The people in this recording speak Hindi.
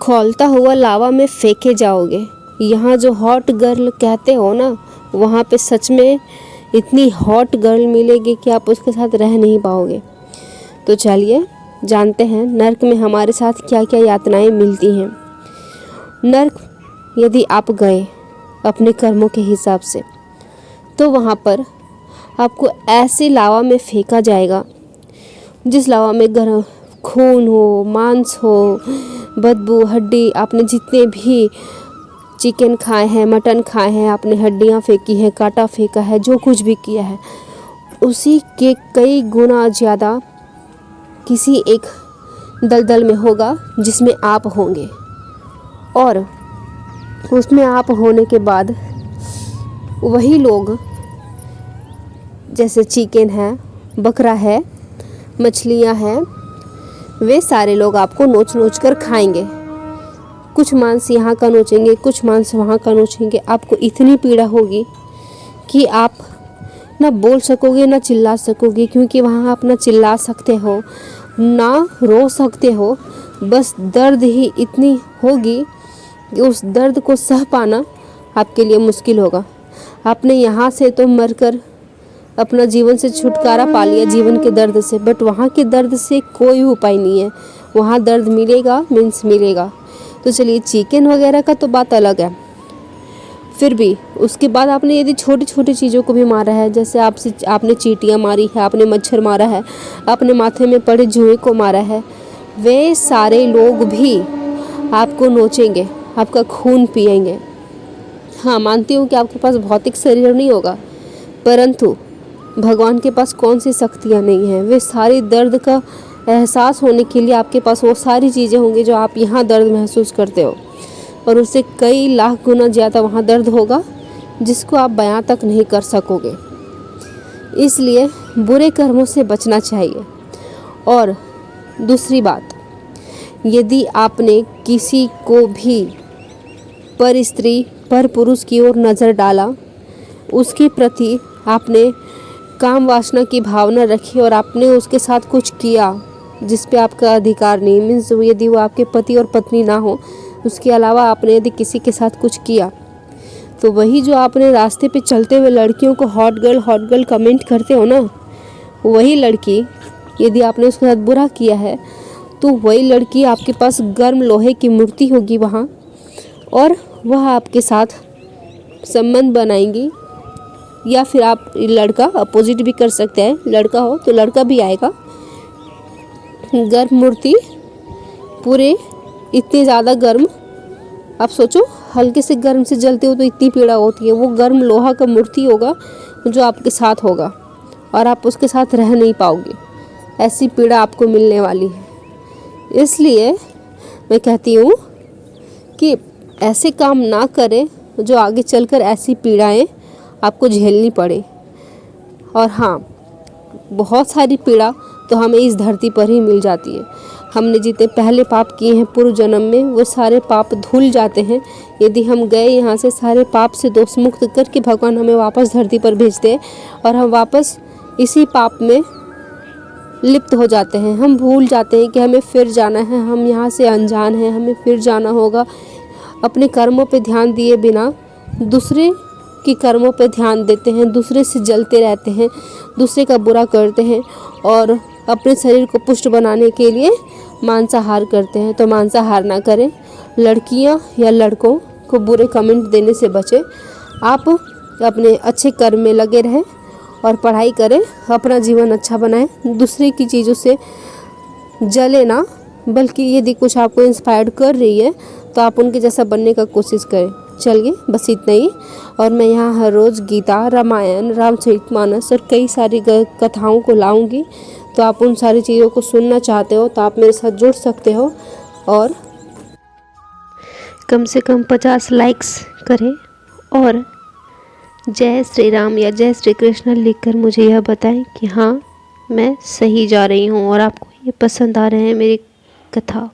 खौलता हुआ लावा में फेंके जाओगे। यहाँ जो हॉट गर्ल कहते हो ना, वहाँ पे सच में इतनी हॉट गर्ल मिलेगी कि आप उसके साथ रह नहीं पाओगे। तो चलिए जानते हैं नर्क में हमारे साथ क्या क्या यातनाएं मिलती हैं। नर्क यदि आप गए अपने कर्मों के हिसाब से, तो वहाँ पर आपको ऐसे लावा में फेंका जाएगा जिस लावा में गर्म खून हो, मांस हो, बदबू, हड्डी, आपने जितने भी चिकन खाए हैं, मटन खाए हैं, आपने हड्डियाँ फेंकी हैं, कांटा फेंका है, जो कुछ भी किया है उसी के कई गुना ज़्यादा किसी एक दलदल में होगा जिसमें आप होंगे। और उसमें आप होने के बाद वही लोग, जैसे चिकन है, बकरा है, मछलियाँ हैं, वे सारे लोग आपको नोच नोच कर खाएंगे। कुछ मांस यहाँ का नोचेंगे, कुछ मांस वहाँ का नोचेंगे। आपको इतनी पीड़ा होगी कि आप ना बोल सकोगे ना चिल्ला सकोगे, क्योंकि वहाँ आप ना चिल्ला सकते हो ना रो सकते हो। बस दर्द ही इतनी होगी कि उस दर्द को सह पाना आपके लिए मुश्किल होगा। आपने यहाँ से तो मरकर अपना जीवन से छुटकारा पा लिया, जीवन के दर्द से, बट वहाँ के दर्द से कोई उपाय नहीं है। वहाँ दर्द मिलेगा मीन्स मिलेगा। तो चलिए चिकन वगैरह का तो बात अलग है, फिर भी उसके बाद आपने यदि छोटी छोटी चीज़ों को भी मारा है, जैसे आपने चींटियाँ मारी है, आपने मच्छर मारा है, आपने माथे में पड़े जुए को मारा है, वे सारे लोग भी आपको नोचेंगे, आपका खून पिएंगे। हाँ, मानती हूँ कि आपके पास भौतिक शरीर नहीं होगा, परंतु भगवान के पास कौन सी शक्तियाँ नहीं हैं। वे सारी दर्द का एहसास होने के लिए आपके पास वो सारी चीज़ें होंगी जो आप यहाँ दर्द महसूस करते हो, और उससे कई लाख गुना ज़्यादा वहाँ दर्द होगा जिसको आप बयां तक नहीं कर सकोगे। इसलिए बुरे कर्मों से बचना चाहिए। और दूसरी बात, यदि आपने किसी को भी पर स्त्री पर पुरुष की ओर नज़र डाला, उसके प्रति आपने काम वासना की भावना रखी और आपने उसके साथ कुछ किया जिस पे आपका अधिकार नहीं, मीन्स यदि वो आपके पति और पत्नी ना हो, उसके अलावा आपने यदि किसी के साथ कुछ किया, तो वही जो आपने रास्ते पे चलते हुए लड़कियों को हॉट गर्ल कमेंट करते हो ना, वही लड़की यदि आपने उसके साथ बुरा किया है, तो वही लड़की आपके पास गर्म लोहे की मूर्ति होगी वहाँ, और वह आपके साथ संबंध बनाएंगी। या फिर आप लड़का अपोजिट भी कर सकते हैं, लड़का हो तो लड़का भी आएगा। गर्म मूर्ति पूरे इतने ज़्यादा गर्म, आप सोचो हल्के से गर्म से जलते हो तो इतनी पीड़ा होती है। वो गर्म लोहा का मूर्ति होगा जो आपके साथ होगा और आप उसके साथ रह नहीं पाओगे, ऐसी पीड़ा आपको मिलने वाली है। इसलिए मैं कहती हूँ कि ऐसे काम ना करें जो आगे चलकर ऐसी पीड़ाएं आपको झेलनी पड़े। और हाँ, बहुत सारी पीड़ा तो हमें इस धरती पर ही मिल जाती है। हमने जितने पहले पाप किए हैं पूर्व जन्म में, वो सारे पाप धुल जाते हैं यदि हम गए यहाँ से सारे पाप से दोष मुक्त करके भगवान हमें वापस धरती पर भेजते हैं, और हम वापस इसी पाप में लिप्त हो जाते हैं। हम भूल जाते हैं कि हमें फिर जाना है, हम यहाँ से अनजान हैं, हमें फिर जाना होगा। अपने कर्मों पे ध्यान दिए बिना दूसरे की कर्मों पे ध्यान देते हैं, दूसरे से जलते रहते हैं, दूसरे का बुरा करते हैं और अपने शरीर को पुष्ट बनाने के लिए मांसाहार करते हैं। तो मांसाहार ना करें। लड़कियां या लड़कों को बुरे कमेंट देने से बचें। आप अपने अच्छे कर्म में लगे रहें और पढ़ाई करें, अपना जीवन अच्छा बनाएं, दूसरे की चीज़ों से जले ना, बल्कि यदि कुछ आपको इंस्पायर्ड कर रही है तो आप उनके जैसा बनने का कोशिश करें। चलिए बस इतना ही। और मैं यहाँ हर रोज़ गीता, रामायण, रामचरितमानस और कई सारी कथाओं को लाऊंगी, तो आप उन सारी चीज़ों को सुनना चाहते हो तो आप मेरे साथ जुड़ सकते हो और कम से कम 50 लाइक्स करें और जय श्री राम या जय श्री कृष्ण लिखकर मुझे यह बताएं कि हाँ मैं सही जा रही हूँ और आपको ये पसंद आ रहे हैं मेरी कथा।